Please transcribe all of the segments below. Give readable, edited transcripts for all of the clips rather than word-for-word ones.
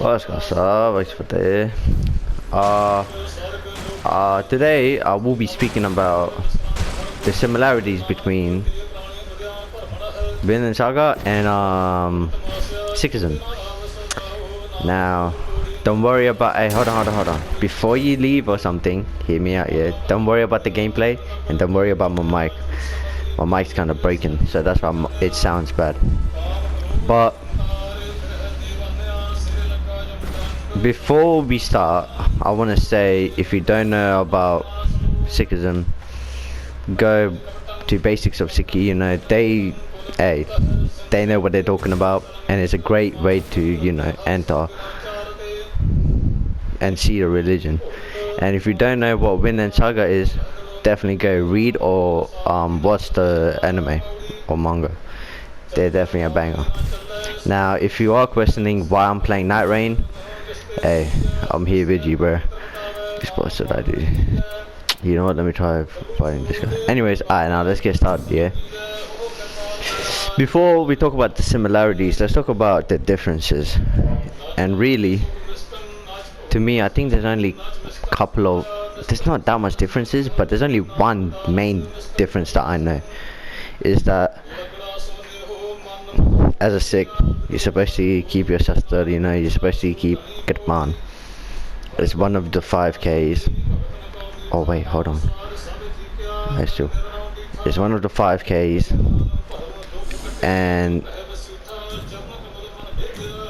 What's going on? What's for day? Today I will be speaking about the similarities between vinlandsaga and Sikhism. Now, don't worry about. Hey, hold on. Before you leave or something, hear me out. Yeah. Don't worry about the gameplay and don't worry about my mic. My mic's kind of breaking, so that's why it sounds bad. But before we start, I want to say, if you don't know about Sikhism, go to basics of Sikhi. You know, they know what they're talking about, and it's a great way to, you know, enter and see the religion. And if you don't know what Vinland Saga is, definitely go read or watch the anime or manga. They're definitely a banger. Now, if you are questioning why I'm playing Night Rain, hey, I'm here with you, bro. What should I do? You know what? Let me try fighting this guy. Anyways, alright, now let's get started. Yeah. Before we talk about the similarities, let's talk about the differences. And really, to me, I think there's only a couple of. There's not that much differences, but there's only one main difference that I know. Is that as a Sikh, you're supposed to keep your sister, you know, you're supposed to keep Kirpan. It's one of the 5Ks. Oh wait, hold on. It's one of the 5Ks.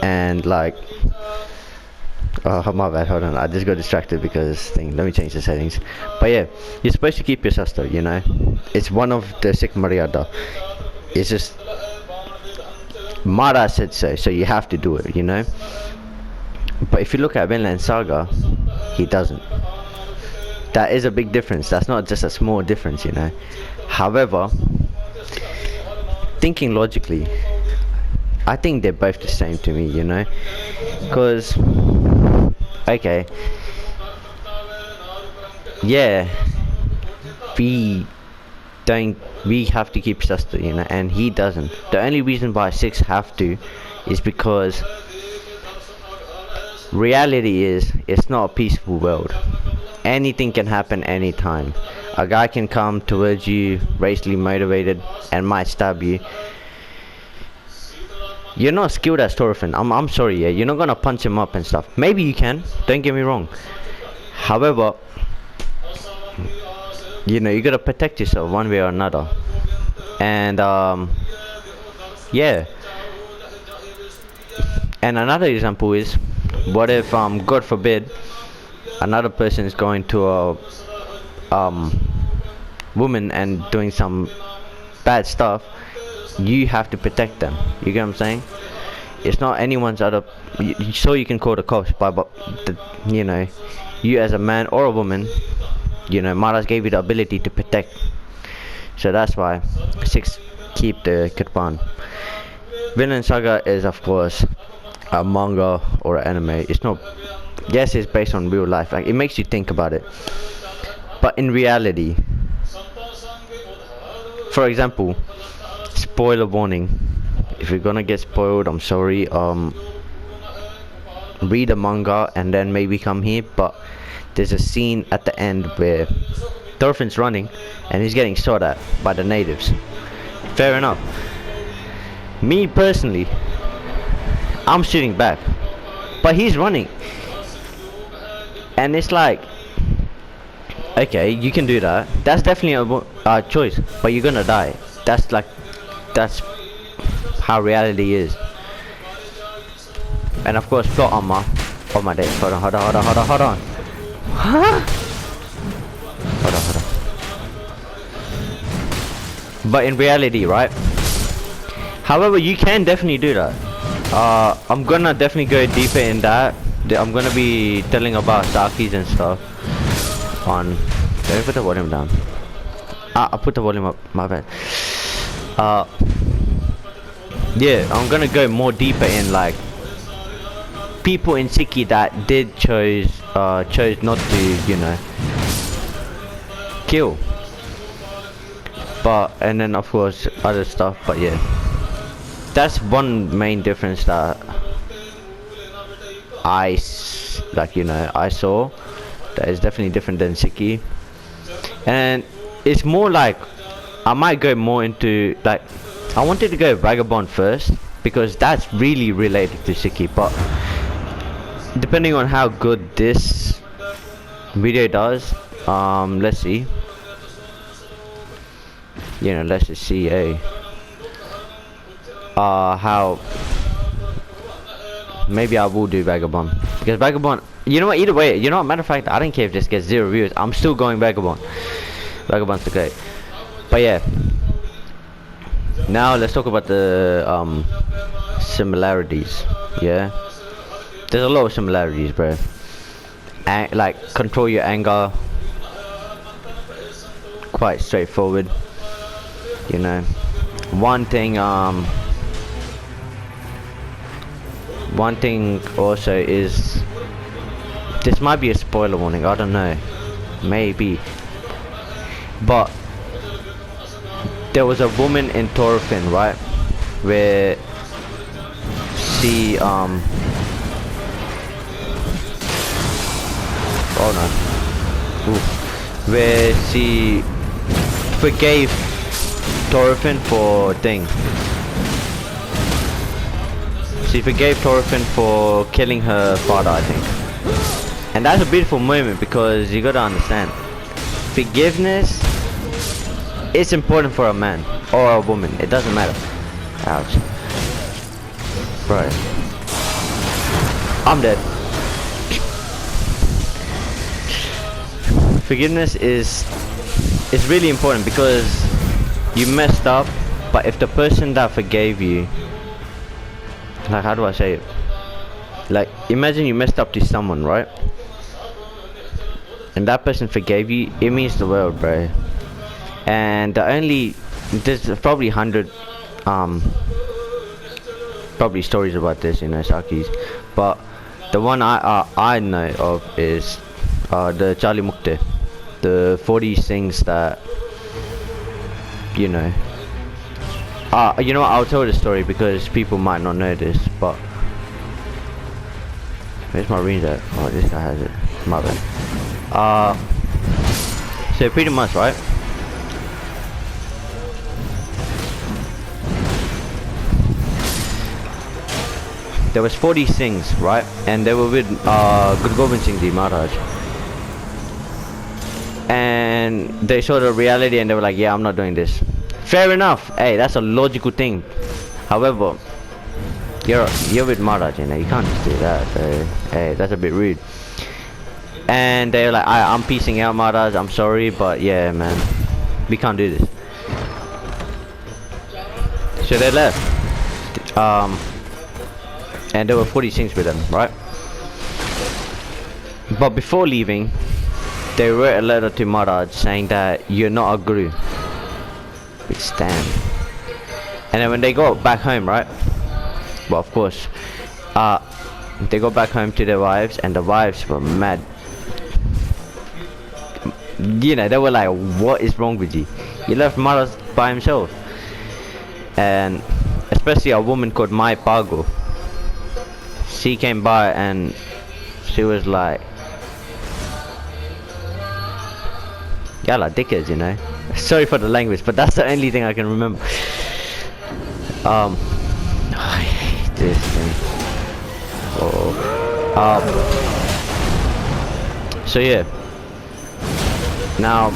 And like, oh my bad, hold on, I just got distracted because thing. Let me change the settings. But yeah, you're supposed to keep your sister, you know. It's one of the Sikh Maryada. It's just Mara said so you have to do it, you know. But if you look at Vinland Saga, he doesn't. That is a big difference. That's not just a small difference, you know. However, thinking logically, I think they're both the same to me, you know. Because, okay, yeah, we have to keep sister, you know, and he doesn't. The only reason why Sikhs have to is because reality is, it's not a peaceful world. Anything can happen anytime. A guy can come towards you racially motivated and might stab you. You're not skilled as Thorfinn. I'm sorry, yeah, you're not gonna punch him up and stuff. Maybe you can, don't get me wrong. However, you know, you gotta protect yourself one way or another. And yeah. And another example is, what if God forbid another person is going to a woman and doing some bad stuff, you have to protect them. You get what I'm saying? It's not anyone's other. So you can call the cops, but you know, you as a man or a woman, you know, Maharaj gave you the ability to protect. So that's why Sikhs keep the Kirpan. Vinland Saga is, of course, a manga or an anime. It's not. Yes, it's based on real life. Like, it makes you think about it. But in reality, for example, spoiler warning. If you're gonna get spoiled, I'm sorry. Read the manga and then maybe come here. But there's a scene at the end where Thorfinn's running and he's getting shot at by the natives. Fair enough. Me personally, I'm shooting back, but he's running, and it's like, okay, you can do that. That's definitely a choice, but you're gonna die. That's how reality is. And of course, plot armor. Oh my days! Hold on. Huh? Hold on. But in reality, right? However, you can definitely do that. I'm gonna definitely go deeper in that. I'm gonna be telling about Sakis and stuff on. Let me put the volume down. I put the volume up. My bad. Yeah, I'm gonna go more deeper in, like, people in Sikhi that did chose not to, you know, kill. But and then of course other stuff. But yeah, that's one main difference that I saw that is definitely different than sikhi. And it's more like I might go more into like I wanted to go vagabond first because that's really related to sikhi, but depending on how good this video does, let's see, let's just see how maybe I will do vagabond, because vagabond, either way, matter of fact, I don't care if this gets 0 views, I'm still going vagabond's okay. But yeah, now let's talk about the similarities. Yeah, there's a lot of similarities, bro. Like control your anger, quite straightforward. One thing also is, this might be a spoiler warning, I don't know, maybe, but there was a woman in Thorfinn, right, where she where she forgave Thorfinn for she forgave Thorfinn for killing her father, I think. And that's a beautiful moment, because you gotta understand, forgiveness is important for a man or a woman, it doesn't matter. Ouch. Right. I'm dead. Forgiveness is really important, because you messed up, but if the person that forgave you, like, how do I say it? Like, imagine you messed up to someone, right? And that person forgave you, it means the world, bro. And there's probably 100 probably stories about this, Sakis, but the one I know of is the Charlie Mukte, the 40 things that I'll tell the story because people might not know this, but where's my ring at? Oh, this guy has it. My bad. So pretty much, right? There was 40 things, right? And they were with Guru Gobind Singh Ji Maharaj. And they saw the reality and they were like, yeah, I'm not doing this. Fair enough. Hey, that's a logical thing. However, you're with Maharaj, you can't just do that. So, hey, that's a bit rude. And they were like, I'm peacing out, Maharaj, I'm sorry, but yeah, man, we can't do this. So they left. And there were 40 things with them, right? But before leaving, they wrote a letter to Maharaj saying that you're not a guru. Stand. And then when they got back home, right? Well, of course, they got back home to their wives, and the wives were mad. They were like, what is wrong with you? You left Maharaj by himself. And especially a woman called Mai Pago. She came by and she was like, y'all are dickheads, Sorry for the language, but that's the only thing I can remember. I hate this thing. So yeah. Now,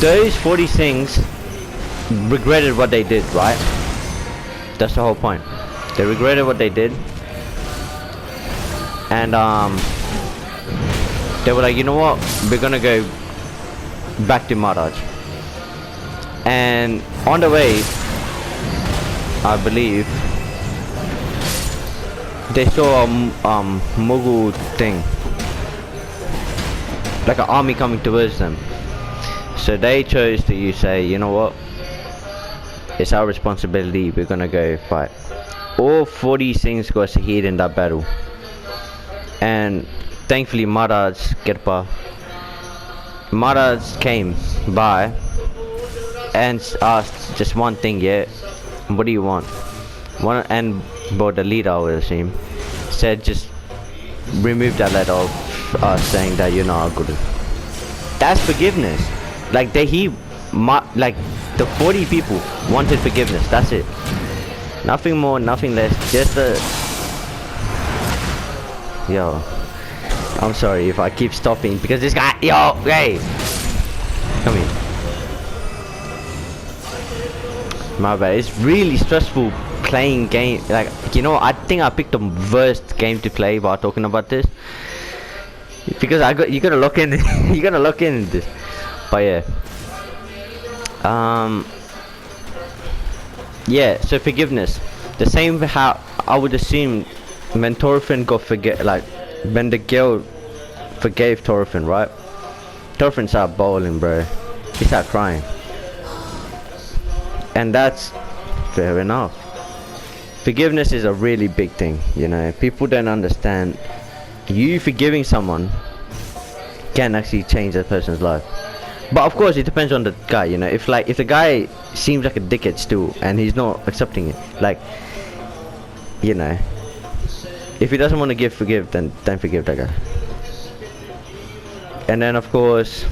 those 40 things regretted what they did, right? That's the whole point. They regretted what they did. And they were like, you know what? We're gonna go back to Maharaj. And on the way, I believe, they saw a Mughal thing, like an army coming towards them. So they chose to say, you know what? It's our responsibility. We're gonna go fight. All 40 things got shaheed in that battle. And thankfully Maharaj came by and asked just one thing, yeah, what do you want? And about the leader, I would assume. said just remove that letter of saying that you're not good. That's forgiveness. Like like the 40 people wanted forgiveness. That's it. Nothing more, nothing less. Just yo. I'm sorry if I keep stopping because this guy. Yo, hey, come here. My bad. It's really stressful playing game. Like, you know, I think I picked the worst game to play while talking about this because you gotta look in. You gotta look in this. But yeah. Yeah. So forgiveness. The same how I would assume when Thorfinn got like when the girl forgave Thorfinn, right? Thorfinn started bawling, bro. He started crying. And that's fair enough. Forgiveness is a really big thing, you know. People don't understand. You forgiving someone can actually change that person's life. But of course, it depends on the guy, you know. If the guy seems like a dickhead still, and he's not accepting it, like, you know, if he doesn't want to forgive, then don't forgive that guy. And then of course,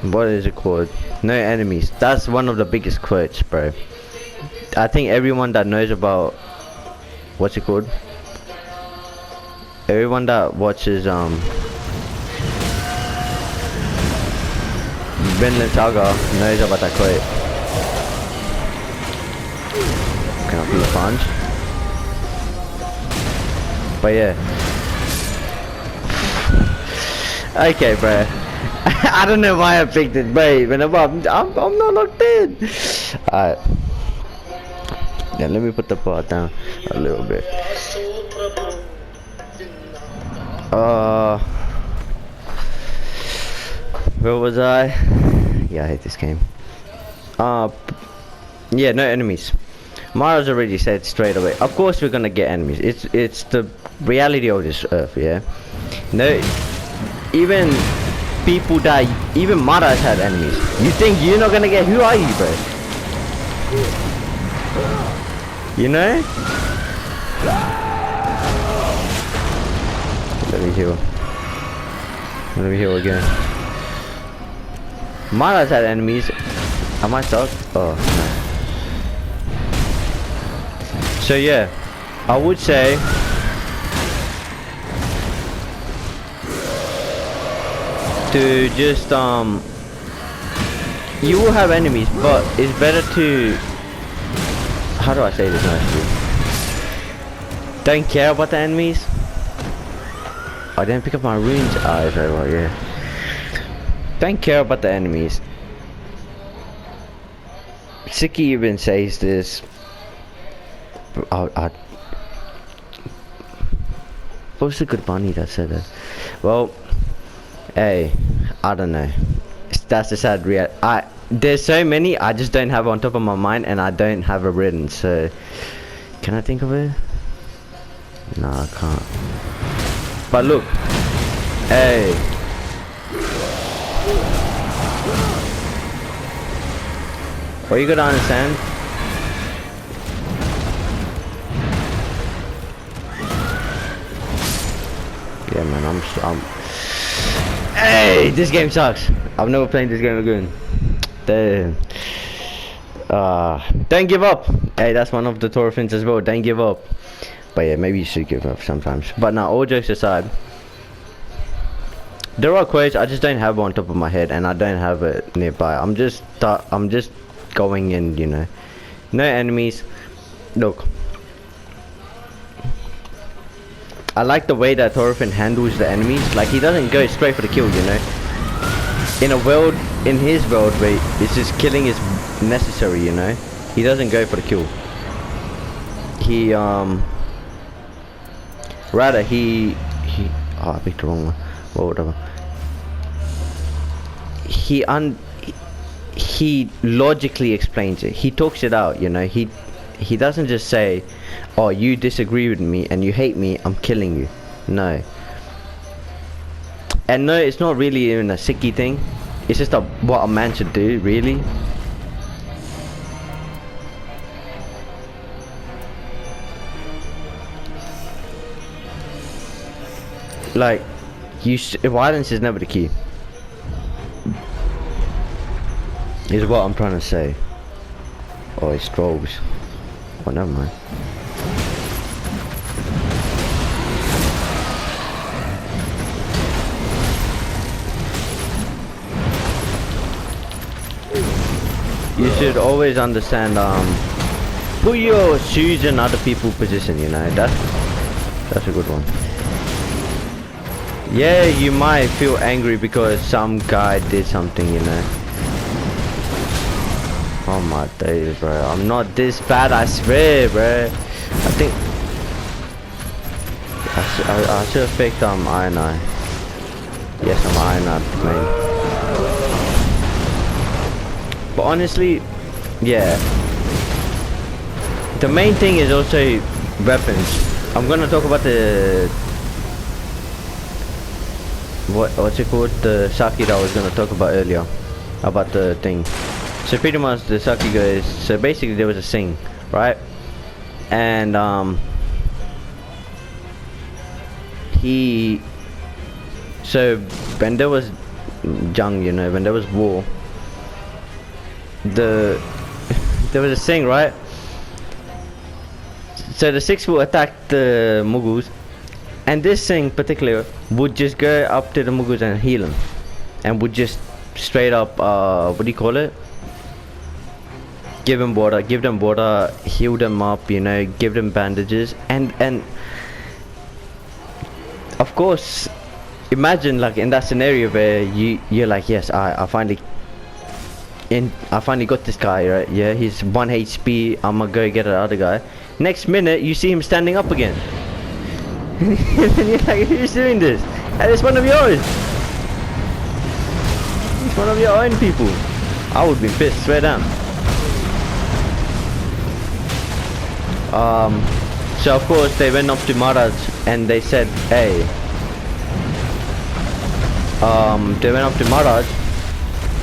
what is it called? No enemies. That's one of the biggest quotes, bro. I think everyone that knows about what's it called? Everyone that watches vinlandsaga knows about that quote. Can I feel a punch? But yeah. Okay, bro. I don't know why I picked it, babe. And I'm not locked in. Alright. Yeah, let me put the bar down a little bit. Where was I? Yeah, I hate this game. Yeah, no enemies. Mara's already said straight away. Of course we're gonna get enemies. It's the reality of this earth, yeah. No, even people die. Even Mara's had enemies. You think you're not gonna get? Who are you, bro? You know? Let me heal. Let me heal again. Mara's had enemies. Am I stuck? Oh no. So yeah, I would say to just you will have enemies, but it's better to, how do I say this nicely? Don't care about the enemies. I didn't pick up my runes. Ah, very well, yeah. Don't care about the enemies. Sikhi even says this. What's the good bunny that said that? Well, hey, I don't know. That's the sad reality. There's so many I just don't have on top of my mind, and I don't have it written. So, can I think of it? No, I can't. But look, hey. What you gotta understand? Yeah, man, I'm. Hey, this game sucks. I've never played this game again. Damn. Don't give up. Hey, that's one of the Thorfinns as well. Don't give up. But yeah, maybe you should give up sometimes. But now, all jokes aside, there are quotes I just don't have on top of my head, and I don't have it nearby. I'm just going in, you know. No enemies. Look, I like the way that Thorfinn handles the enemies. Like, he doesn't go straight for the kill, you know. In his world where it's just killing is necessary, you know. He doesn't go for the kill. He rather he oh, I picked the wrong one. Well, whatever. He logically explains it. He talks it out, you know. He doesn't just say, oh, you disagree with me and you hate me, I'm killing you. No. And no, it's not really even a Sikhi thing. It's just what a man should do, really. like, violence is never the key. Is what I'm trying to say. Oh, it strobes. Oh, never mind. You should always understand, put your shoes in other people's position, you know, that's a good one. Yeah, you might feel angry because some guy did something, you know. Oh my days, bro, I'm not this bad, I swear, bro. I think I should have picked Iron Eye. Yes, I'm Iron Eye main. But honestly, yeah, the main thing is also weapons. I'm gonna talk about the what's it called, the sake that I was gonna talk about earlier, about the thing. So pretty much the sake goes, so basically there was a sing, right? And so when there was jung, you know, when there was war, there was a sing, right? So the Sikhs will attack the Mughals, and this sing particular would just go up to the Mughals and heal them, and would just straight up what do you call it, give them water, heal them up, you know, give them bandages, and of course, imagine like in that scenario where you're like, yes, I finally got this guy, right? Yeah, he's 1 HP. I'ma go get the other guy. Next minute, you see him standing up again. And you're like, who's doing this? And it's one of yours. It's one of your own people. I would be pissed, swear down. So of course they went up to Maharaj and they said, hey. They went up to Maharaj.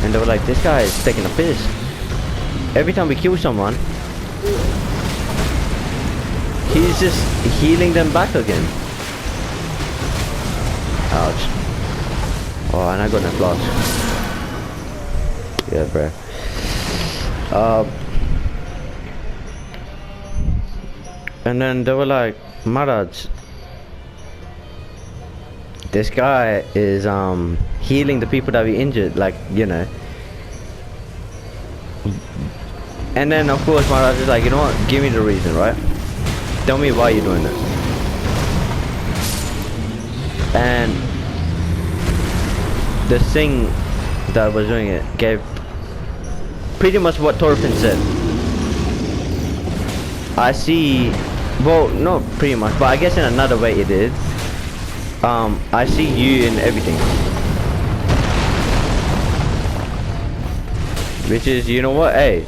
And they were like, this guy is taking a piss. Every time we kill someone, he's just healing them back again. Ouch. Oh, and I got a flash. Yeah, bro. And then they were like, Maharaj, this guy is healing the people that we injured, like, you know. And then of course Maharaj is like, you know what, give me the reason, right? Tell me why you're doing this. And the thing that was doing it gave pretty much what Thorfinn said. I see, well, not pretty much, but I guess in another way it did. I see you in everything. Which is, you know what, hey,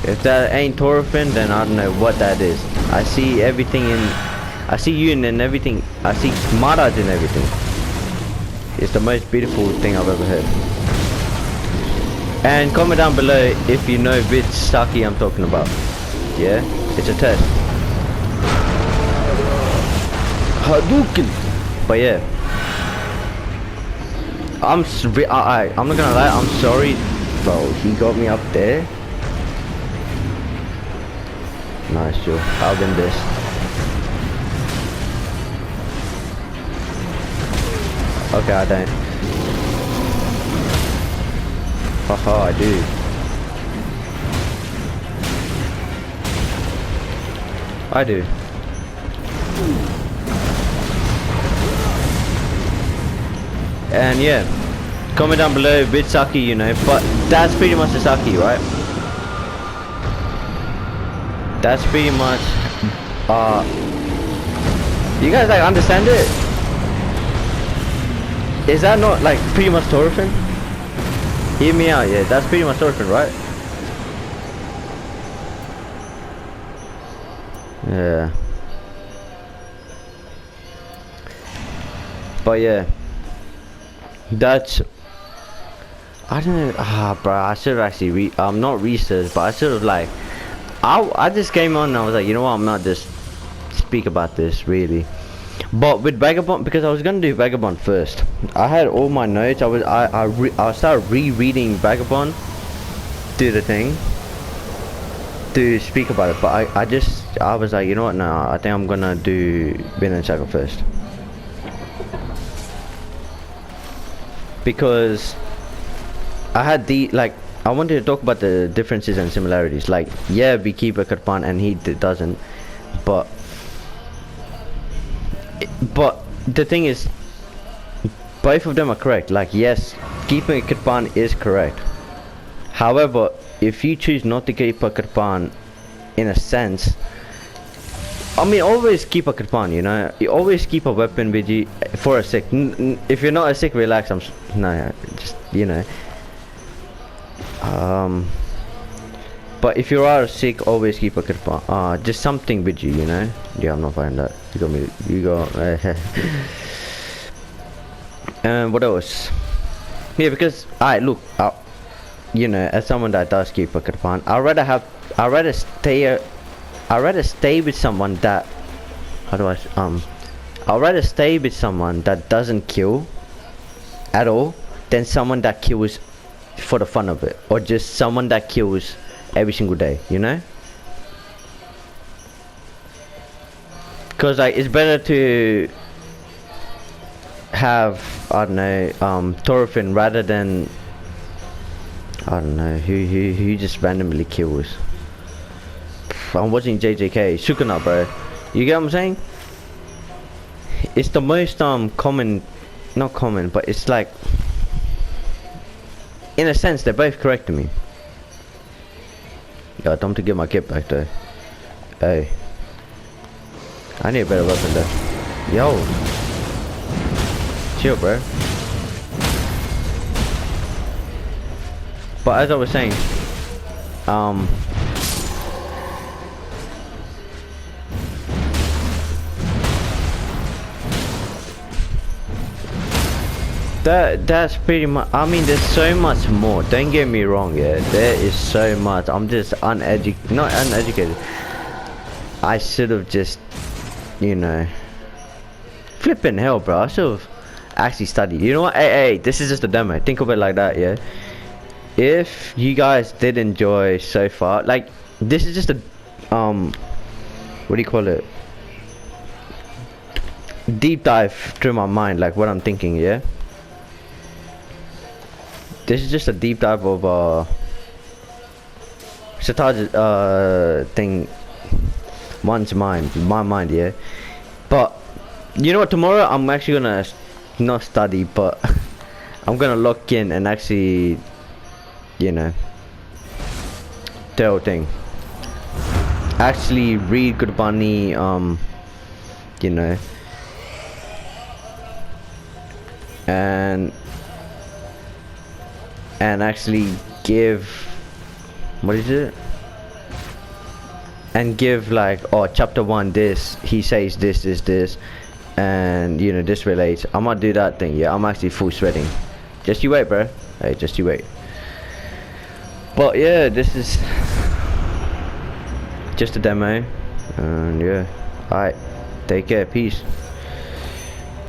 if that ain't Thorfinn, then I don't know what that is. I see everything in, I see you in everything. I see Maharaj in everything. It's the most beautiful thing I've ever heard. And comment down below if you know which sake I'm talking about. Yeah, it's a test. Hadouken. But yeah, I'm not gonna lie, I'm sorry, bro. He got me up there. Nice, Joe. I'll win this. Okay, I don't. Haha, I do. I do. And yeah, comment down below which sake you know, but that's pretty much the sake, right? That's pretty much, you guys like understand it? Is that not like pretty much Thorfinn? Hear me out, yeah, that's pretty much Thorfinn, right? Yeah. But yeah, that's, I don't know, bro, I should have actually not researched, but I should have like, I just came on and I was like, you know what, I'm not just speak about this really. But with Vagabond, because I was gonna do Vagabond first, I had all my notes. I started rereading Vagabond, do the thing, to speak about it. But I was like, you know what? No, I think I'm gonna do Vinlandsaga first, because I had I wanted to talk about the differences and similarities. Like, yeah, we keep a Kirpan and he doesn't, but the thing is, both of them are correct. Like, yes, keeping a Kirpan is correct. However, if you choose not to keep a Kirpan, in a sense, I mean, always keep a Kirpan, you know. You always keep a weapon with you for a Sikh. If you're not a Sikh, relax. No, just, you know. But if you are a Sikh, always keep a Kirpan. Just something with you, you know. Yeah, I'm not finding that. You got me. You got. And what else? Yeah, because look, you know, as someone that does keep a Kirpan, I'd rather stay with someone that, I'd rather stay with someone that doesn't kill at all than someone that kills for the fun of it, or just someone that kills every single day, you know. Because like, it's better to have, I don't know, Thorfinn, rather than, I don't know, who just randomly kills. I'm watching JJK, Sukuna, bro. You get what I'm saying? It's the most common, not common, but it's like, in a sense, they're both correct to me. Yo, time to get my kit back though. Hey, I need a better weapon though. Yo, chill, bro. But as I was saying, that's pretty much. I mean, there's so much more. Don't get me wrong, yeah. There is so much. I'm just not uneducated. I should have just, you know, flipping hell, bro. I should have actually studied. You know what? Hey, this is just a demo. Think of it like that, yeah. If you guys did enjoy so far, like, this is just a what do you call it? Deep dive through my mind, like what I'm thinking, yeah. This is just a deep dive of Sataj thing, my mind, yeah. But you know what? Tomorrow I'm actually gonna not study, but I'm gonna lock in and actually, you know, the whole thing. Actually read Gurbani, you know, and actually give, what is it? And give like, oh, chapter 1 this, he says this, and you know, this relates. I'm gonna do that thing, yeah. I'm actually full sweating. Just you wait, bro. Hey, just you wait. But yeah, this is just a demo, and yeah, alright, take care, peace.